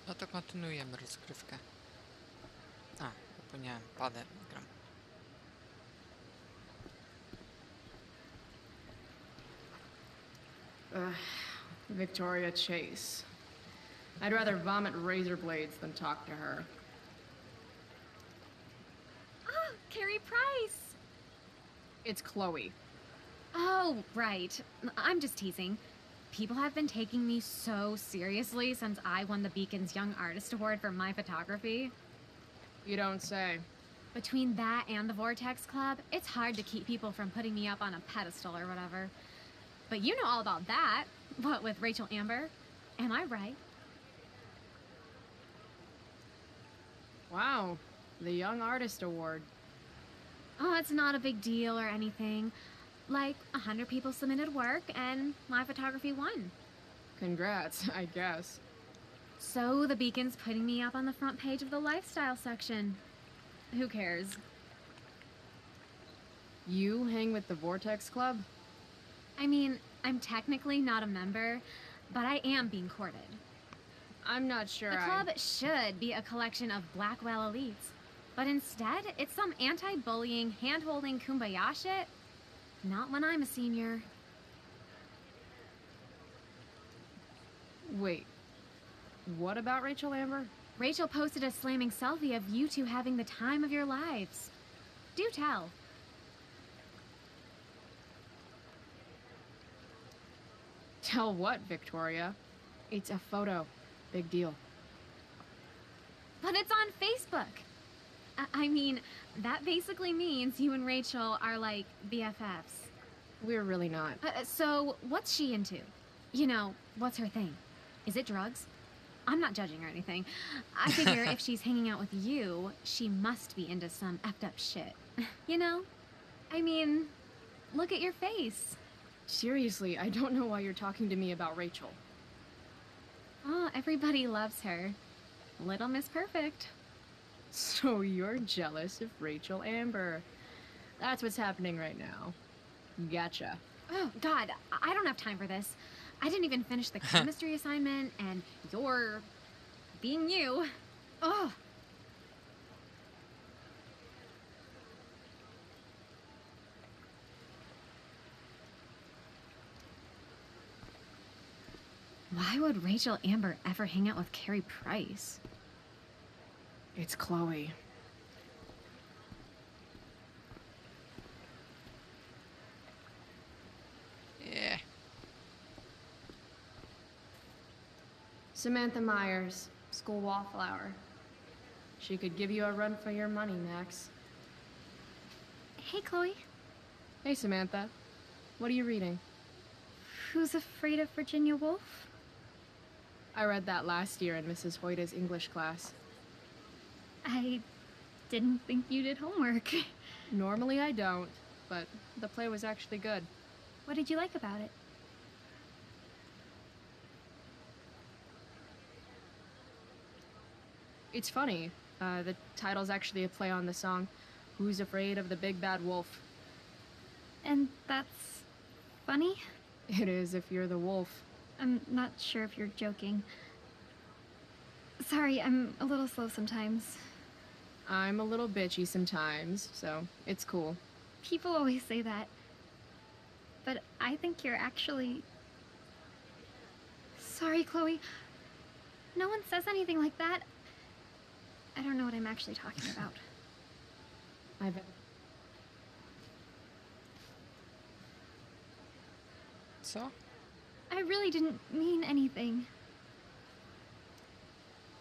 No to kontynuujemy rozgrywkę. A, zapomniałem, padem gram. Victoria Chase. I'd rather vomit razor blades than talk to her. Oh, Carrie Price! It's Chloe. Oh, right. I'm just teasing. People have been taking me so seriously since I won the Beacon's Young Artist Award for my photography. You don't say. Between that and the Vortex Club, it's hard to keep people from putting me up on a pedestal or whatever. But you know all about that. What, with Rachel Amber? Am I right? Wow, the Young Artist Award. Oh, it's not a big deal or anything. Like, 100 people submitted work, and my photography won. Congrats, I guess. So the Beacon's putting me up on the front page of the lifestyle section. Who cares? You hang with the Vortex Club? I mean, I'm technically not a member, but I am being courted. I'm not sure The club should be a collection of black whale elites, but instead, it's some anti-bullying, hand-holding kumbaya shit. Not when I'm a senior. Wait, what about Rachel Amber? Rachel posted a slamming selfie of you two having the time of your lives. Do tell. Tell what, Victoria? It's a photo. Big deal. But it's on Facebook. I mean, that basically means you and Rachel are like BFFs. We're really not. So, what's she into? You know, what's her thing? Is it drugs? I'm not judging or anything. I figure if she's hanging out with you, she must be into some effed up shit. You know? I mean, look at your face. Seriously, I don't know why you're talking to me about Rachel. Oh, everybody loves her. Little Miss Perfect. So you're jealous of Rachel Amber. That's what's happening right now. Gotcha. Oh, God, I don't have time for this. I didn't even finish the chemistry assignment, and you're being you. Oh. Why would Rachel Amber ever hang out with Carrie Price? It's Chloe. Yeah. Samantha Myers, school wallflower. She could give you a run for your money, Max. Hey, Chloe. Hey, Samantha. What are you reading? Who's Afraid of Virginia Woolf? I read that last year in Mrs. Hoyta's English class. I didn't think you did homework. Normally I don't, but the play was actually good. What did you like about it? It's funny. The title's actually a play on the song, Who's Afraid of the Big Bad Wolf? And that's funny? It is if you're the wolf. I'm not sure if you're joking. Sorry, I'm a little slow sometimes. I'm a little bitchy sometimes, so it's cool. People always say that. But I think you're actually... Sorry, Chloe. No one says anything like that. I don't know what I'm actually talking about. I bet. Co? I really didn't mean anything.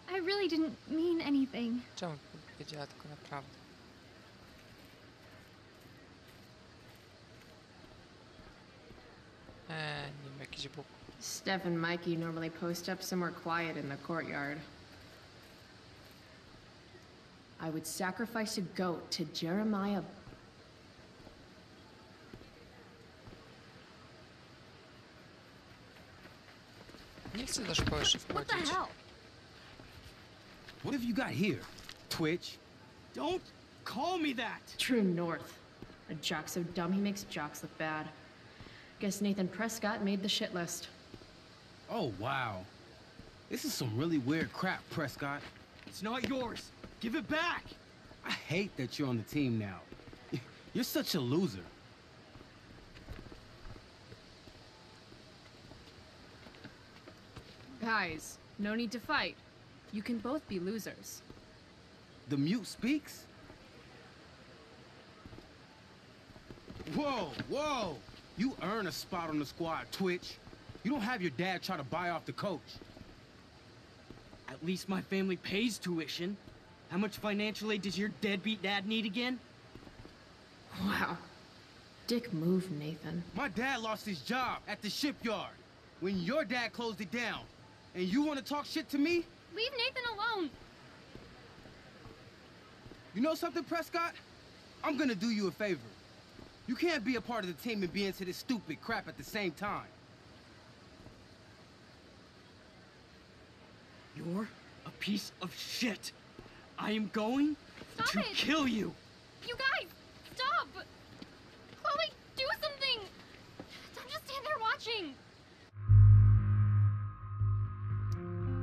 I really didn't mean anything. Czemu powiedziała tylko naprawdę? Nie wiem, jakiś bóg. Steph and Mikey normally post up somewhere quiet in the courtyard. I would sacrifice a goat to Jeremiah. Nie chcę do szkoły jeszcze What the wchodzić. hell? What have you got here? Twitch? Don't call me that! True North. A jock so dumb he makes jocks look bad. Guess Nathan Prescott made the shit list. Oh, wow. This is some really weird crap, Prescott. It's not yours. Give it back. I hate that you're on the team now. You're such a loser. Guys, no need to fight. You can both be losers. The mute speaks? Whoa, whoa! You earn a spot on the squad, Twitch. You don't have your dad try to buy off the coach. At least my family pays tuition. How much financial aid does your deadbeat dad need again? Wow. Dick move, Nathan. My dad lost his job at the shipyard when your dad closed it down. And you want to talk shit to me? Leave Nathan alone. You know something, Prescott? I'm gonna do you a favor. You can't be a part of the team and be into this stupid crap at the same time. You're a piece of shit. I am going Stop to it. kill you. You guys, stop! Chloe, do something! Don't just stand there watching.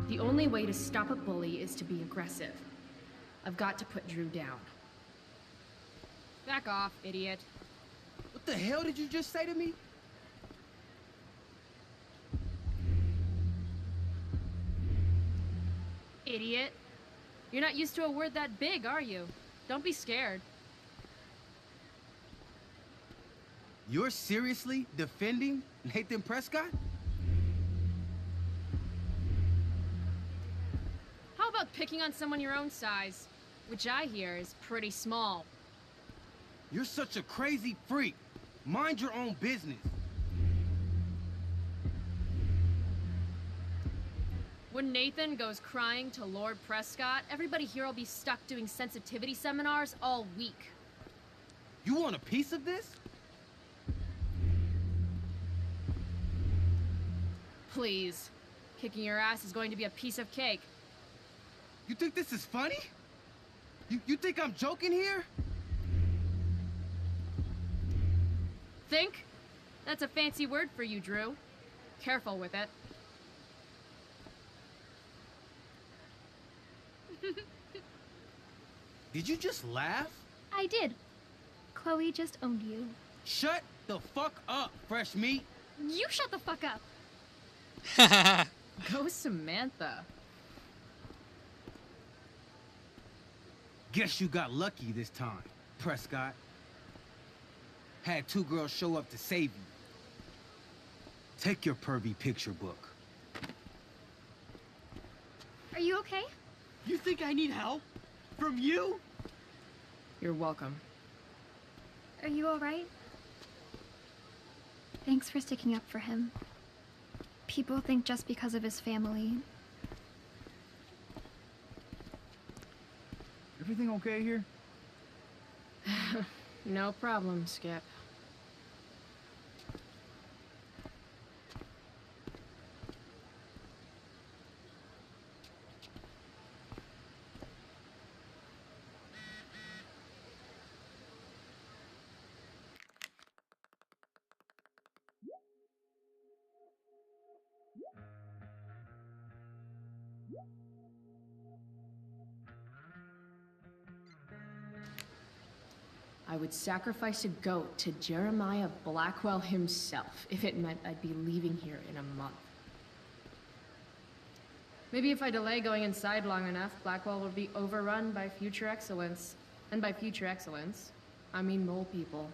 The only way to stop a bully is to be aggressive. I've got to put Drew down. Back off, idiot. What the hell did you just say to me? Idiot. You're not used to a word that big, are you? Don't be scared. You're seriously defending Nathan Prescott? How about picking on someone your own size? Which I hear is pretty small. You're such a crazy freak. Mind your own business. When Nathan goes crying to Lord Prescott, everybody here will be stuck doing sensitivity seminars all week. You want a piece of this? Please. Kicking your ass is going to be a piece of cake. You think this is funny? You think I'm joking here? Think? That's a fancy word for you, Drew. Careful with it. Did you just laugh? I did. Chloe just owned you. Shut the fuck up, fresh meat. You shut the fuck up. Go Samantha. Guess you got lucky this time, Prescott. Had two girls show up to save you. Take your pervy picture book. Are you okay? You think I need help? From you? You're welcome. Are you alright? Thanks for sticking up for him. People think just because of his family. Everything okay here? No problem, Skip. I would sacrifice a goat to Jeremiah Blackwell himself if it meant I'd be leaving here in a month. Maybe if I delay going inside long enough, Blackwell will be overrun by future excellence. And by future excellence, I mean mole people.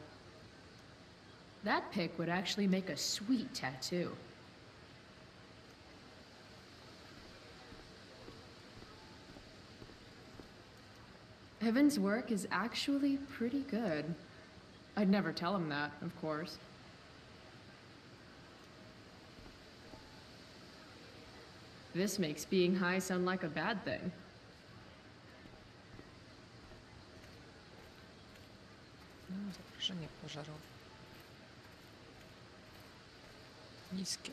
That pic would actually make a sweet tattoo. Evan's work is actually pretty good. I'd never tell him that, of course. This makes being high sound like a bad thing. Zagrożenie pożarowe. Niskie.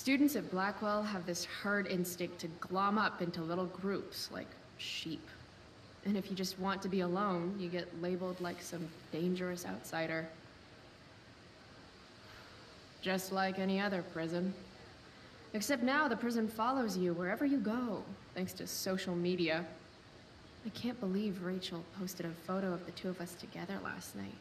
Students at Blackwell have this herd instinct to glom up into little groups like sheep. And if you just want to be alone, you get labeled like some dangerous outsider. Just like any other prison. Except now the prison follows you wherever you go, thanks to social media. I can't believe Rachel posted a photo of the two of us together last night.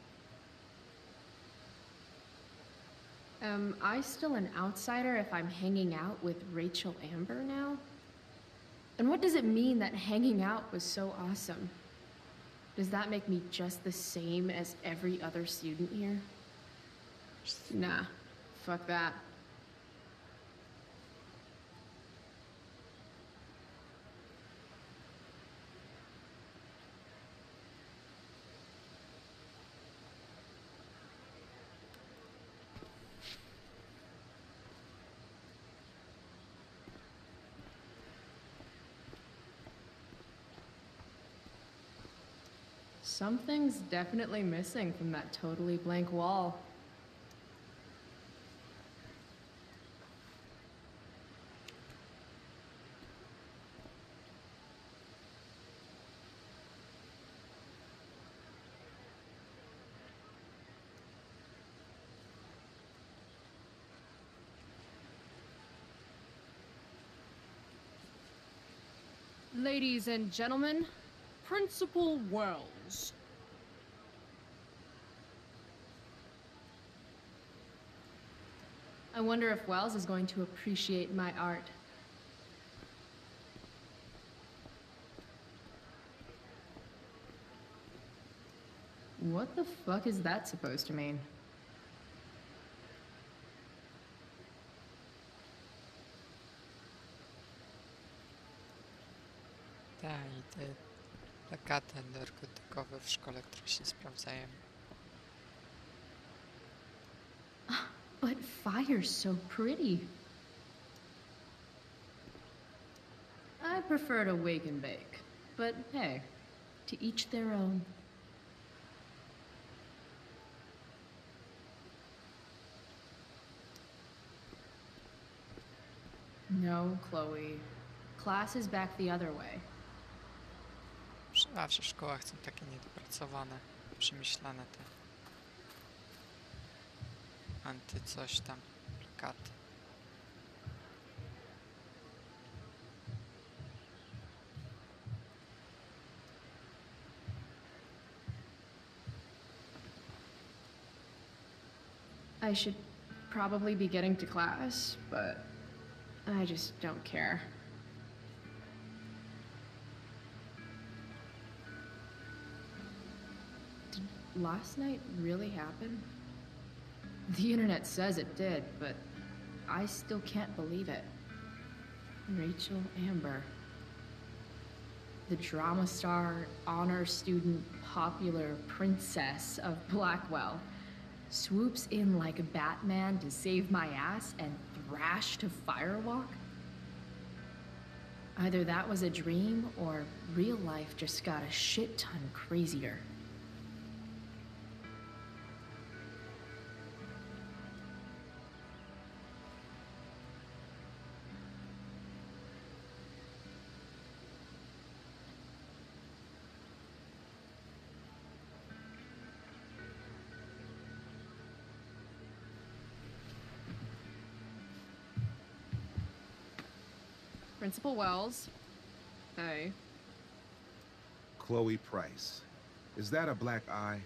Am I still an outsider if I'm hanging out with Rachel Amber now? And what does it mean that hanging out was so awesome? Does that make me just the same as every other student here? Nah, fuck that. Something's definitely missing from that totally blank wall. Ladies and gentlemen, Principal Wells. I wonder if Wells is going to appreciate my art. What the fuck is that supposed to mean? Tak, i te plakaty narkotykowe w szkole, które się sprawdzają. But fire's so pretty. I prefer to wake and bake, but hey, to each their own. No, Chloe. Class is back the other way. Zawsze w szkołach są takie niedopracowane, przemyślane te anty-coś tam plakaty. I should probably be getting to class, but I just don't care. Did last night really happen? The internet says it did, but I still can't believe it. Rachel Amber. The drama star, honor student, popular princess of Blackwell swoops in like Batman to save my ass and thrash to firewalk? Either that was a dream or real life just got a shit ton crazier. Principal Wells. Hey. Chloe Price. Is that a black eye?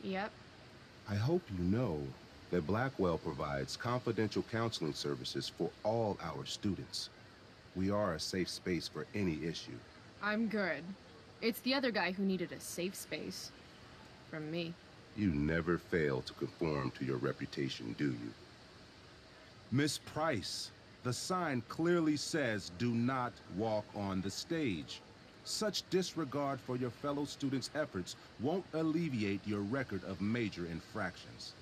Yep. I hope you know that Blackwell provides confidential counseling services for all our students. We are a safe space for any issue. I'm good. It's the other guy who needed a safe space. From me. You never fail to conform to your reputation, do you? Miss Price, the sign clearly says do not walk on the stage. Such disregard for your fellow students' efforts won't alleviate your record of major infractions.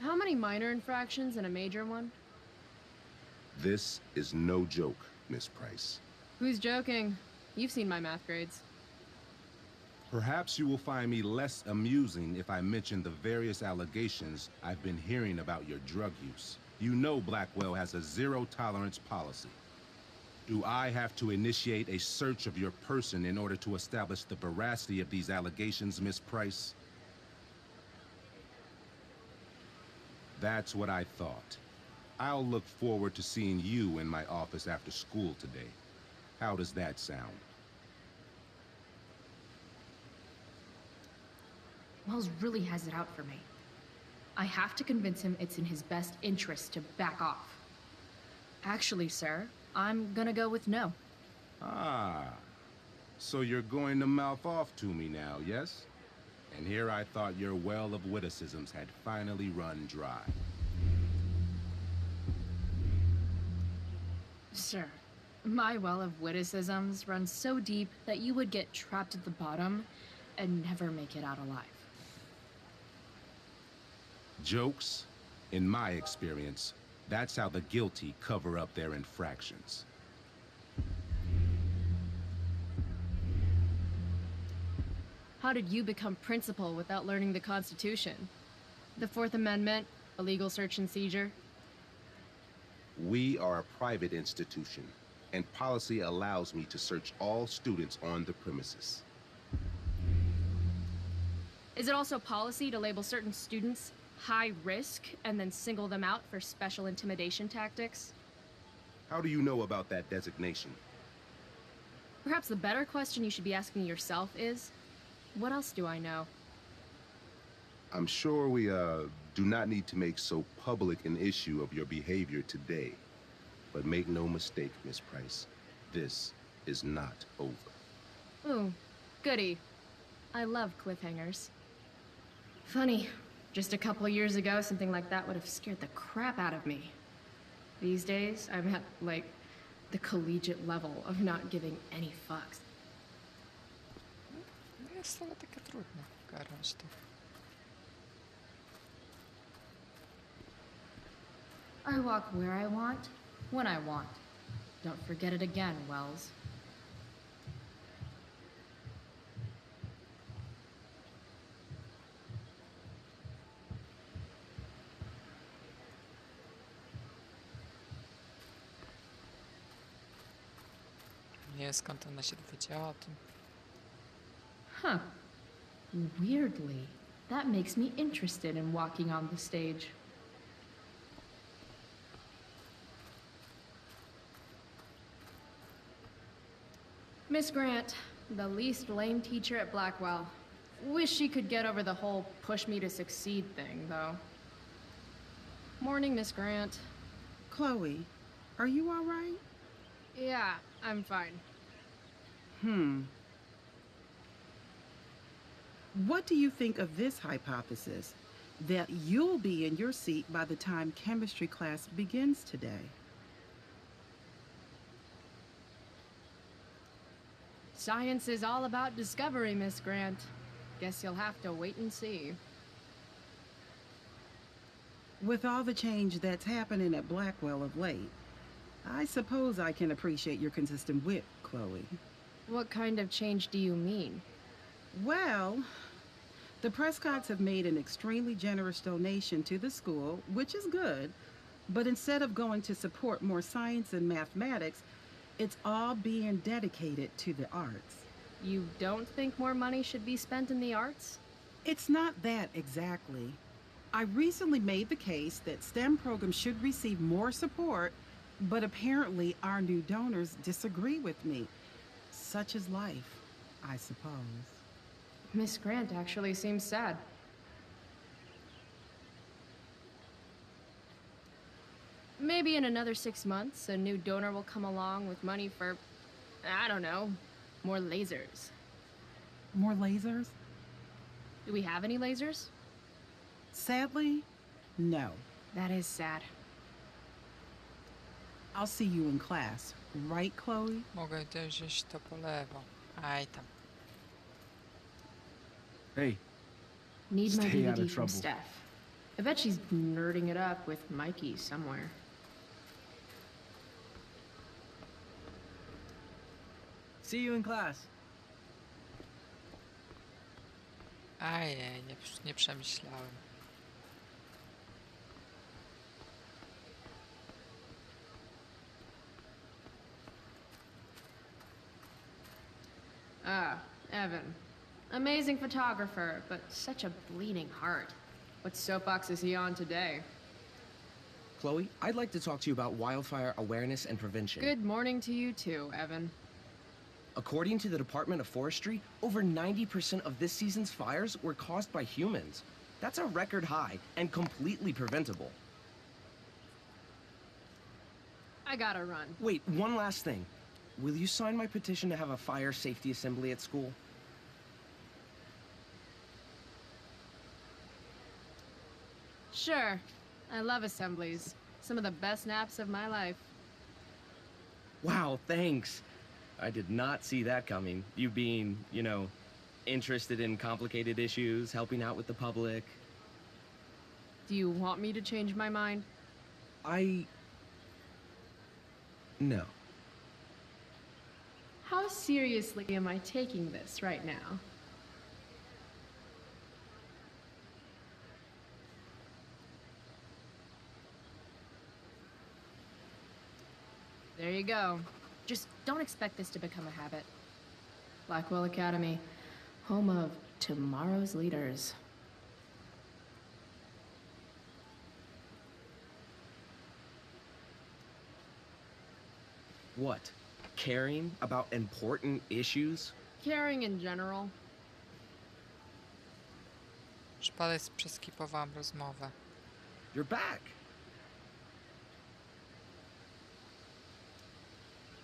How many minor infractions and a major one? This is no joke, Miss Price. Who's joking? You've seen my math grades. Perhaps you will find me less amusing if I mention the various allegations I've been hearing about your drug use. You know Blackwell has a zero-tolerance policy. Do I have to initiate a search of your person in order to establish the veracity of these allegations, Miss Price? That's what I thought. I'll look forward to seeing you in my office after school today. How does that sound? Wells really has it out for me. I have to convince him it's in his best interest to back off. Actually, sir, I'm gonna go with no. Ah, so you're going to mouth off to me now, yes? And here I thought your well of witticisms had finally run dry. Sir, my well of witticisms runs so deep that you would get trapped at the bottom and never make it out alive. Jokes, in my experience, that's how the guilty cover up their infractions. How did you become principal without learning the Constitution? The Fourth Amendment, illegal search and seizure? We are a private institution, and policy allows me to search all students on the premises. Is it also policy to label certain students high risk and then single them out for special intimidation tactics? How do you know about that designation? Perhaps the better question you should be asking yourself is, what else do I know? I'm sure we, do not need to make so public an issue of your behavior today. But make no mistake, Miss Price, this is not over. Ooh, goody. I love cliffhangers. Funny, just a couple years ago, something like that would have scared the crap out of me. These days, I'm at, like, the collegiate level of not giving any fucks. Nie jest wcale takie trudne ogarnąć to. I walk where I want, when I want. Don't forget it again, Wells. Nie wiem, skąd ona się dowiedziała o tym. Huh. Weirdly, that makes me interested in walking on the stage. Miss Grant, the least lame teacher at Blackwell. Wish she could get over the whole push me to succeed thing, though. Morning, Miss Grant. Chloe, are you all right? Yeah, I'm fine. What do you think of this hypothesis? That you'll be in your seat by the time chemistry class begins today. Science is all about discovery, Miss Grant. Guess you'll have to wait and see. With all the change that's happening at Blackwell of late, I suppose I can appreciate your consistent wit, Chloe. What kind of change do you mean? Well, the Prescotts have made an extremely generous donation to the school, which is good, but instead of going to support more science and mathematics, it's all being dedicated to the arts. You don't think more money should be spent in the arts? It's not that exactly. I recently made the case that STEM programs should receive more support, but apparently our new donors disagree with me. Such is life, I suppose. Miss Grant actually seems sad. Maybe in another 6 months, a new donor will come along with money for, I don't know, more lasers. More lasers? Do we have any lasers? Sadly, no. That is sad. I'll see you in class, right, Chloe? Mogę też wziąć to po lewo. Aj tam. Hey, Need my Stay out DVD of from trouble. Steph. I bet she's nerding it up with Mikey somewhere. See you in class. Ajej, nie przemyślałem. Ah, Evan. Amazing photographer, but such a bleeding heart. What soapbox is he on today? Chloe, I'd like to talk to you about wildfire awareness and prevention. Good morning to you too, Evan. According to the Department of Forestry, over 90% of this season's fires were caused by humans. That's a record high and completely preventable. I gotta run. Wait, one last thing. Will you sign my petition to have a fire safety assembly at school? Sure. I love assemblies. Some of the best naps of my life. Wow, thanks. I did not see that coming. You being, you know, interested in complicated issues, helping out with the public. Do you want me to change my mind? No. How seriously am I taking this right now? There you go. Just don't expect this to become a habit. Blackwell Academy, home of tomorrow's leaders. What? Caring about important issues? Caring in general. Szkoda, przeskipowałam rozmowę. You're back.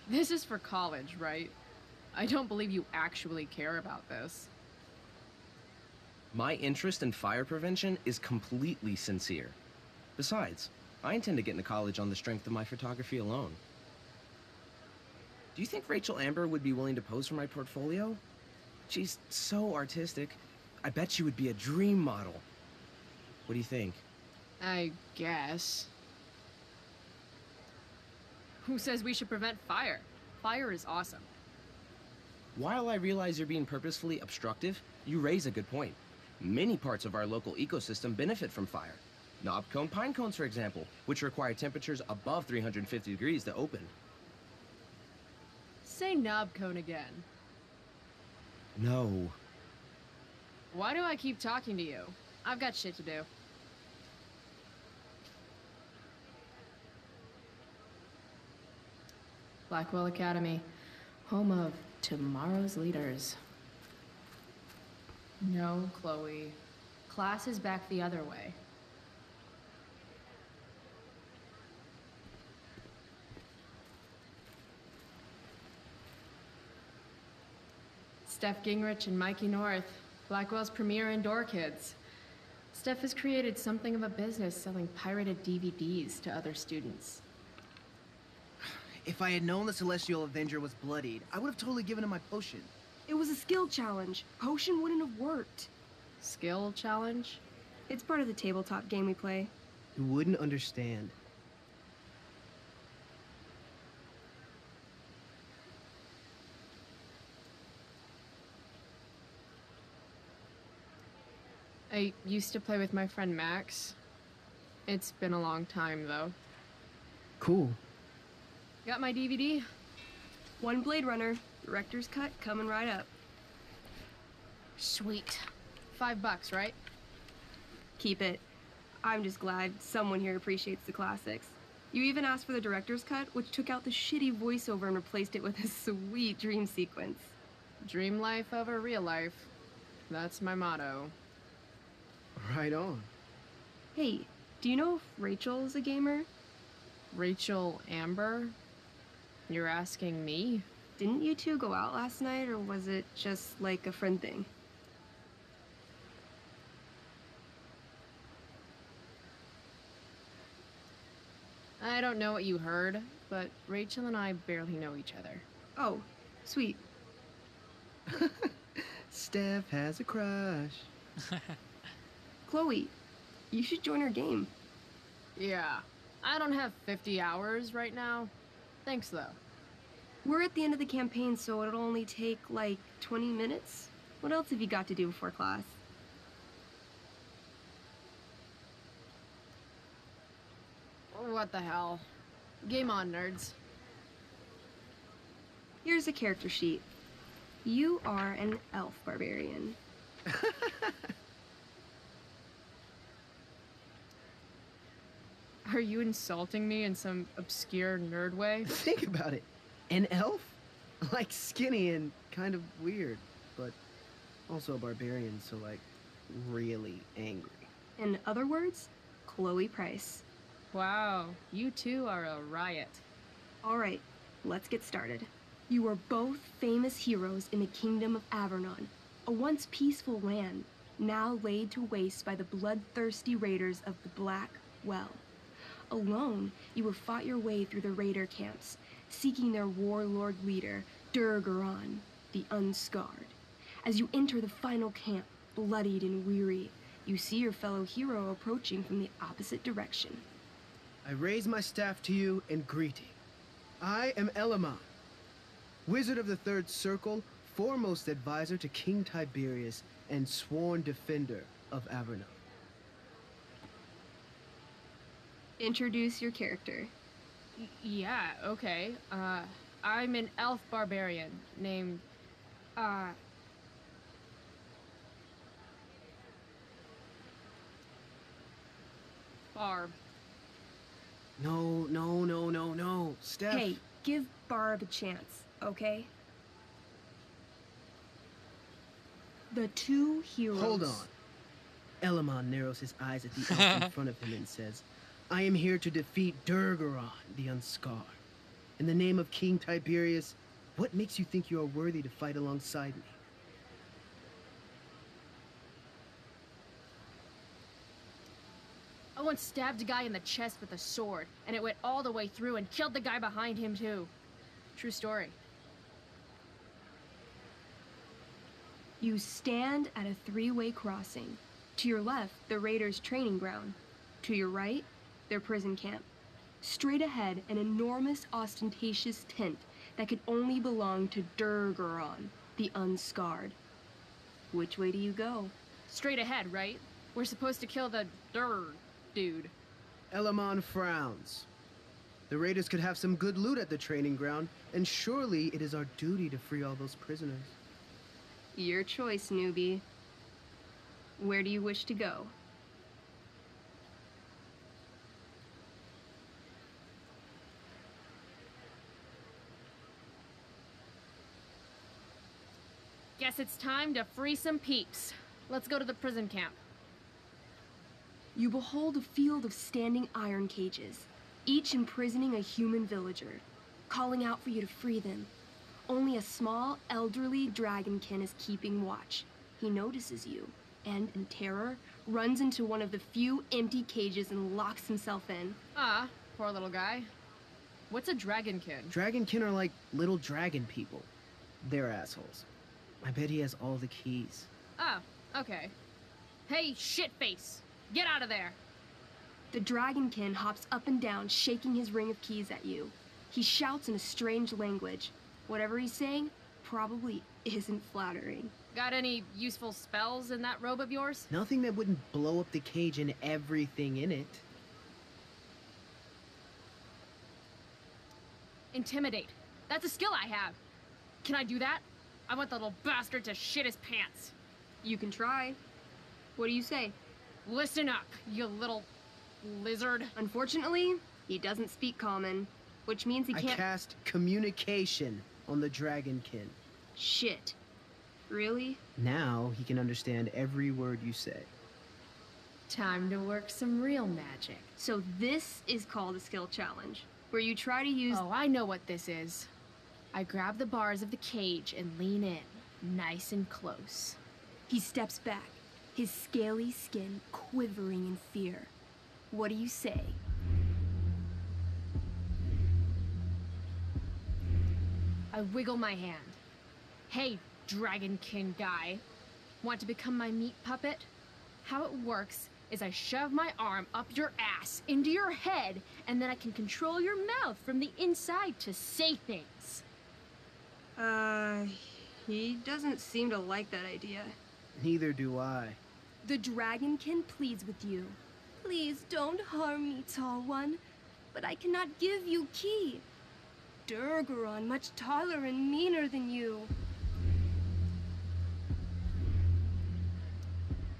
This is for college, right? I don't believe you actually care about this. My interest in fire prevention is completely sincere. Besides, I intend to get into college on the strength of my photography alone. Do you think Rachel Amber would be willing to pose for my portfolio? She's so artistic. I bet she would be a dream model. What do you think? I guess. Who says we should prevent fire? Fire is awesome. While I realize you're being purposefully obstructive, you raise a good point. Many parts of our local ecosystem benefit from fire. Knobcone pine cones, for example, which require temperatures above 350 degrees to open. Say knob cone again. No. Why do I keep talking to you? I've got shit to do. Blackwell Academy, home of tomorrow's leaders. No, Chloe. Class is back the other way. Steph Gingrich and Mikey North, Blackwell's premier indoor kids. Steph has created something of a business selling pirated DVDs to other students. If I had known the Celestial Avenger was bloodied, I would have totally given him my potion. It was a skill challenge. Potion wouldn't have worked. Skill challenge? It's part of the tabletop game we play. You wouldn't understand. I used to play with my friend Max. It's been a long time, though. Cool. Got my DVD? One Blade Runner, director's cut coming right up. Sweet. $5, right? Keep it. I'm just glad someone here appreciates the classics. You even asked for the director's cut, which took out the shitty voiceover and replaced it with a sweet dream sequence. Dream life over real life. That's my motto. Right on. Hey, do you know if Rachel is a gamer? Rachel Amber? You're asking me? Didn't you two go out last night, or was it just like a friend thing? I don't know what you heard, but Rachel and I barely know each other. Oh, sweet. Steph has a crush. Chloe, you should join our game. Yeah, I don't have 50 hours right now. Thanks, though. We're at the end of the campaign, so it'll only take, like, 20 minutes. What else have you got to do before class? What the hell? Game on, nerds. Here's a character sheet. You are an elf barbarian. Are you insulting me in some obscure nerd way? Think about it. An elf? Like skinny and kind of weird, but also a barbarian, so like really angry. In other words, Chloe Price. Wow, you two are a riot. All right, let's get started. You are both famous heroes in the kingdom of Avernon, a once peaceful land, now laid to waste by the bloodthirsty raiders of the Black Well. Alone, you have fought your way through the raider camps, seeking their warlord leader, Durgaron, the Unscarred. As you enter the final camp, bloodied and weary, you see your fellow hero approaching from the opposite direction. I raise my staff to you in greeting. I am Elamon, Wizard of the Third Circle, foremost advisor to King Tiberius, and sworn defender of Avernon. Introduce your character. Yeah, okay. I'm an elf barbarian named, Barb. No, Steph. Hey, give Barb a chance, okay? The two heroes. Hold on. Elamon narrows his eyes at the elf in front of him and says, I am here to defeat Durgaron, the Unscarred. In the name of King Tiberius, what makes you think you are worthy to fight alongside me? I once stabbed a guy in the chest with a sword, and it went all the way through and killed the guy behind him too. True story. You stand at a three-way crossing. To your left, the raiders' training ground. To your right, their prison camp. Straight ahead, an enormous, ostentatious tent that could only belong to Durgaron, the Unscarred. Which way do you go? Straight ahead, right? We're supposed to kill the dude. Elamon frowns. The raiders could have some good loot at the training ground, and surely it is our duty to free all those prisoners. Your choice, newbie. Where do you wish to go? Guess it's time to free some peeps. Let's go to the prison camp. You behold a field of standing iron cages, each imprisoning a human villager, calling out for you to free them. Only a small, elderly dragonkin is keeping watch. He notices you, and in terror, runs into one of the few empty cages and locks himself in. Ah, poor little guy. What's a dragonkin? Dragonkin are like little dragon people. They're assholes. I bet he has all the keys. Oh, okay. Hey, shitface! Get out of there! The dragonkin hops up and down, shaking his ring of keys at you. He shouts in a strange language. Whatever he's saying probably isn't flattering. Got any useful spells in that robe of yours? Nothing that wouldn't blow up the cage and everything in it. Intimidate. That's a skill I have. Can I do that? I want the little bastard to shit his pants. You can try. What do you say? Listen up, you little lizard. Unfortunately, he doesn't speak common, which means he can't— I cast communication on the dragonkin. Shit. Really? Now he can understand every word you say. Time to work some real magic. So this is called a skill challenge, where you try to use— Oh, I know what this is. I grab the bars of the cage and lean in, nice and close. He steps back, his scaly skin quivering in fear. What do you say? I wiggle my hand. Hey, dragonkin guy. Want to become my meat puppet? How it works is I shove my arm up your ass into your head, and then I can control your mouth from the inside to say things. He doesn't seem to like that idea. Neither do I. The dragonkin pleads with you. Please don't harm me, tall one. but I cannot give you key. Durgaron, much taller and meaner than you.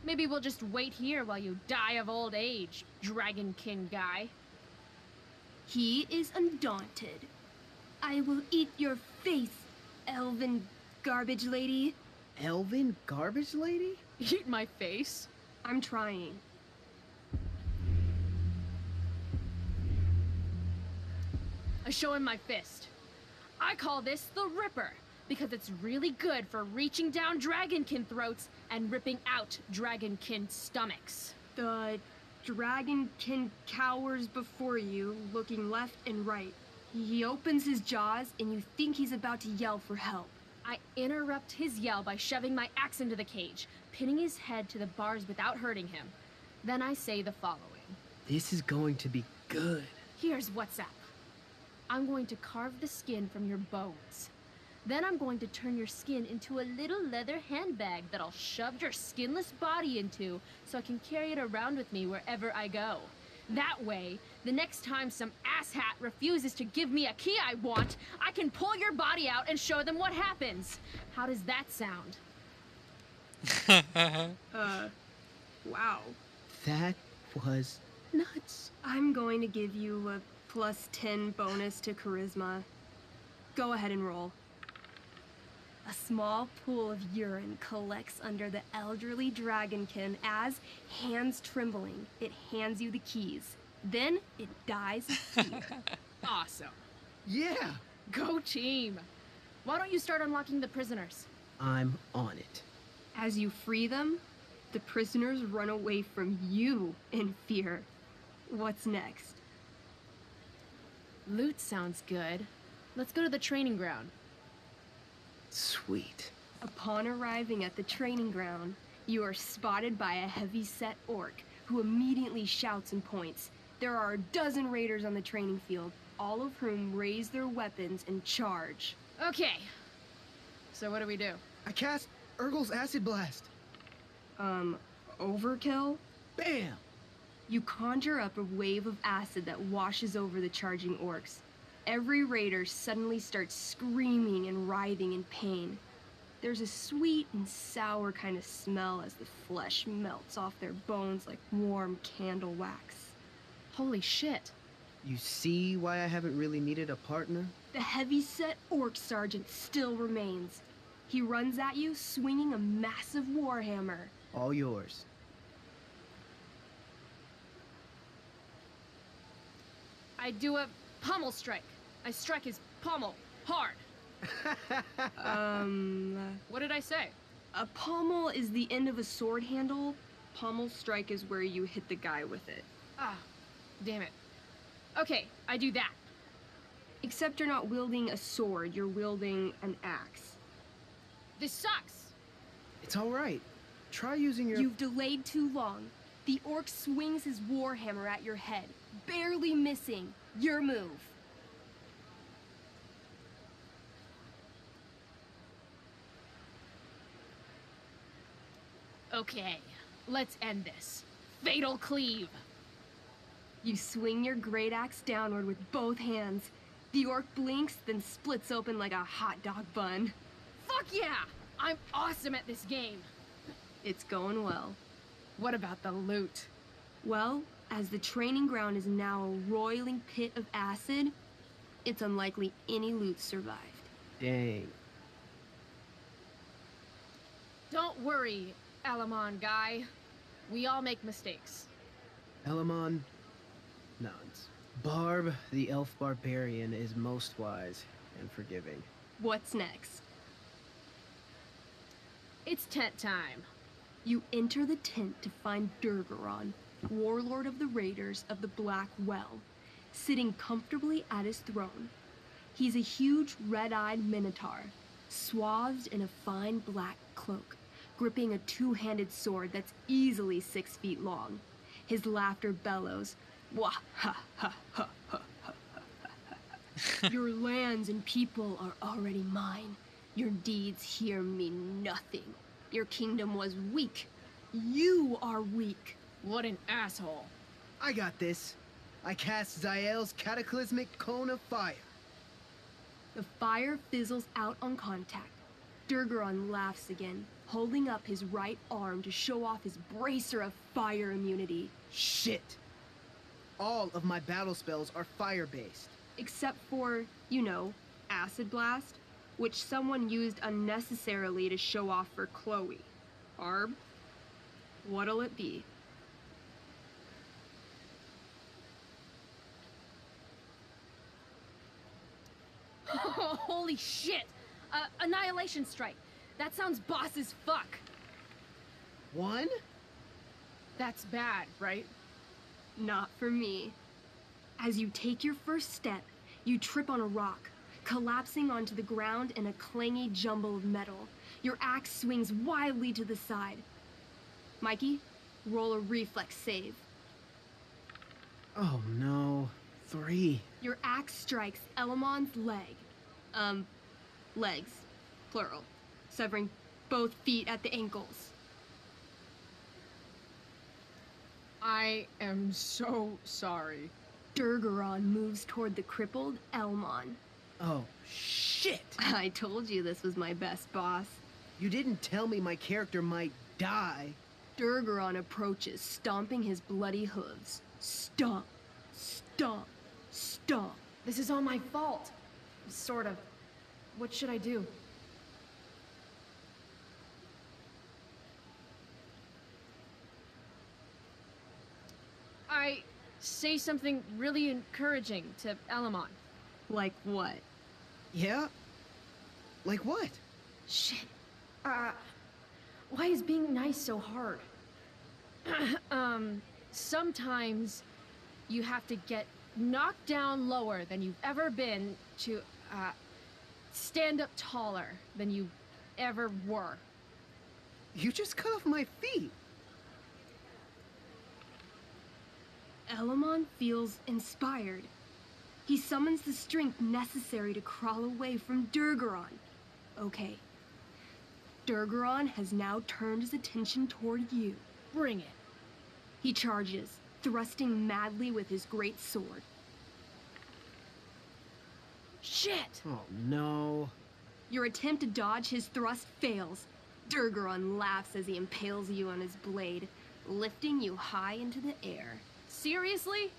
Maybe we'll just wait here while you die of old age, Dragonkin guy. He is undaunted. I will eat your face, elven garbage lady. Elven garbage lady? Eat my face? I'm trying. I show him my fist. I call this the Ripper, because it's really good for reaching down dragonkin throats and ripping out dragonkin stomachs. The dragonkin cowers before you, looking left and right. He opens his jaws, and you think he's about to yell for help. I interrupt his yell by shoving my axe into the cage, pinning his head to the bars without hurting him. Then I say the following. This is going to be good. Here's what's up. I'm going to carve the skin from your bones. Then I'm going to turn your skin into a little leather handbag that I'll shove your skinless body into so I can carry it around with me wherever I go. That way, the next time some asshat refuses to give me a key I want, I can pull your body out and show them what happens. How does that sound? Wow. That was nuts. I'm going to give you a +10 bonus to charisma. Go ahead and roll. A small pool of urine collects under the elderly dragonkin as, hands trembling, it hands you the keys. Then it dies of fear. Awesome. Yeah, Go team. Why don't you start unlocking the prisoners? I'm on it. As you free them, the prisoners run away from you in fear. What's next? Loot sounds good. Let's go to the training ground. Sweet. Upon arriving at the training ground, you are spotted by a heavy-set orc who immediately shouts and points. There are a dozen raiders on the training field, all of whom raise their weapons and charge. Okay. So what do we do? I cast Urgel's Acid Blast. Overkill? Bam! You conjure up a wave of acid that washes over the charging orcs. Every raider suddenly starts screaming and writhing in pain. There's a sweet and sour kind of smell as the flesh melts off their bones like warm candle wax. Holy shit. You see why I haven't really needed a partner? The heavy-set orc sergeant still remains. He runs at you, swinging a massive warhammer. All yours. I do a pommel strike. I strike his pommel hard. What did I say? A pommel is the end of a sword handle. Pommel strike is where you hit the guy with it. Ah, damn it. Okay, I do that. Except you're not wielding a sword, you're wielding an axe. This sucks. It's all right. Try using your... You've delayed too long. The orc swings his warhammer at your head, barely missing. Your move. Okay, let's end this. Fatal cleave. You swing your great axe downward with both hands. The orc blinks, then splits open like a hot dog bun. Fuck yeah! I'm awesome at this game. It's going well. What about the loot? Well, as the training ground is now a roiling pit of acid, it's unlikely any loot survived. Dang. Don't worry, Alamon guy. We all make mistakes. Elamon nods. Barb, the elf barbarian, is most wise and forgiving. What's next? It's tent time. You enter the tent to find Durgaron, warlord of the Raiders of the Black Well, sitting comfortably at his throne. He's a huge red-eyed minotaur, swathed in a fine black cloak, gripping a two-handed sword that's easily 6 feet long. His laughter bellows, "Wah ha ha ha ha ha ha. Your lands and people are already mine. Your deeds here mean nothing. Your kingdom was weak. You are weak." What an asshole. I got this. I cast Zael's cataclysmic cone of fire. The fire fizzles out on contact. Durgaron laughs again, holding up his right arm to show off his bracer of fire immunity. Shit! All of my battle spells are fire-based. Except for, you know, Acid Blast, which someone used unnecessarily to show off for Chloe. Arb, what'll it be? Holy shit! Annihilation Strike. That sounds boss as fuck. One? That's bad, right? Not for me. As you take your first step, you trip on a rock, collapsing onto the ground in a clangy jumble of metal. Your axe swings wildly to the side. Mikey, roll a reflex save. Oh no. 3. Your axe strikes Elamon's leg. Legs. Plural. Severing both feet at the ankles. I am so sorry. Durgaron moves toward the crippled Elmon. Oh, shit! I told you this was my best boss. You didn't tell me my character might die. Durgaron approaches, stomping his bloody hooves. Stomp, stomp, stomp. This is all my fault. Sort of. What should I do? I say something really encouraging to Elamon. Like what? Yeah? Like what? Shit. Why is being nice so hard? Sometimes you have to get knocked down lower than you've ever been to, stand up taller than you ever were. You just cut off my feet. Elamon feels inspired. He summons the strength necessary to crawl away from Durgaron. Okay. Durgaron has now turned his attention toward you. Bring it. He charges, thrusting madly with his great sword. Shit! Oh no. Your attempt to dodge his thrust fails. Durgaron laughs as he impales you on his blade, lifting you high into the air. Seriously?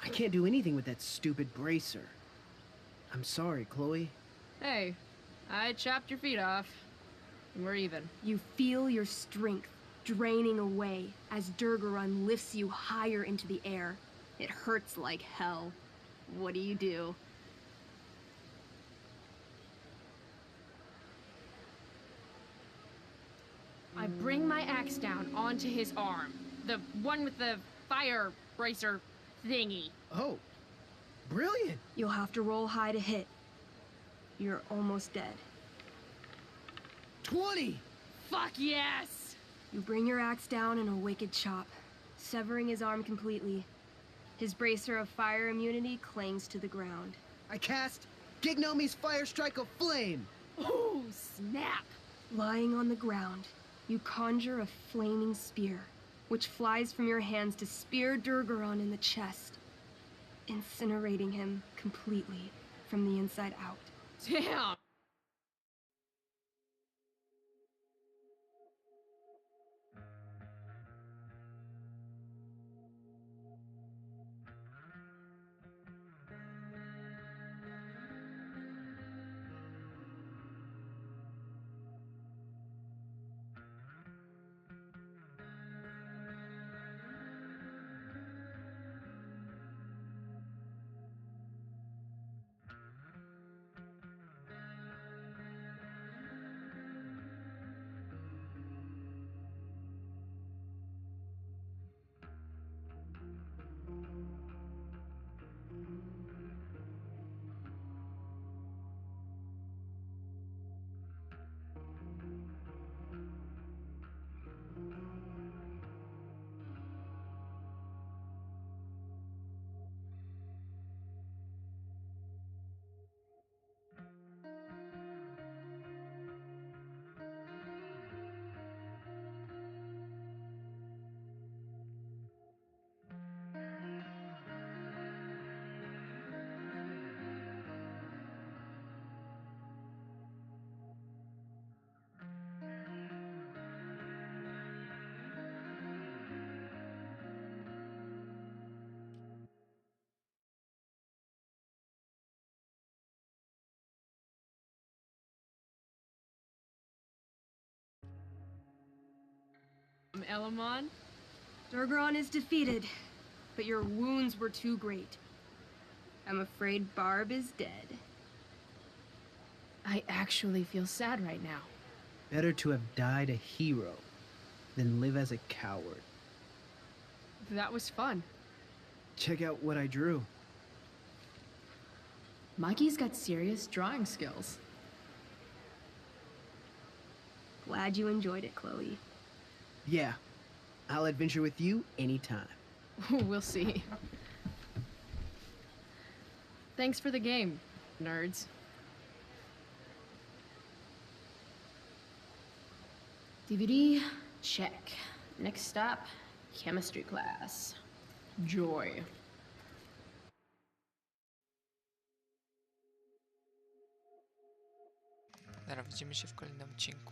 I can't do anything with that stupid bracer. I'm sorry, Chloe. Hey, I chopped your feet off. And we're even. You feel your strength draining away as Durgaron lifts you higher into the air. It hurts like hell. What do? I bring my axe down onto his arm. The one with the fire bracer thingy. Oh, brilliant. You'll have to roll high to hit. You're almost dead. 20! Fuck yes! You bring your axe down in a wicked chop, severing his arm completely. His bracer of fire immunity clings to the ground. I cast Gignomi's Fire Strike of Flame. Oh, snap! Lying on the ground, you conjure a flaming spear, which flies from your hands to spear Durgaron in the chest, incinerating him completely from the inside out. Damn! Elamon? Durgaron is defeated, but your wounds were too great. I'm afraid Barb is dead. I actually feel sad right now. Better to have died a hero than live as a coward. That was fun. Check out what I drew. Mikey's got serious drawing skills. Glad you enjoyed it, Chloe. Yeah, I'll adventure with you anytime. We'll see. Thanks for the game, nerds. DVD, check. Next stop, chemistry class. Joy. Dobra, widzimy się w kolejnym odcinku.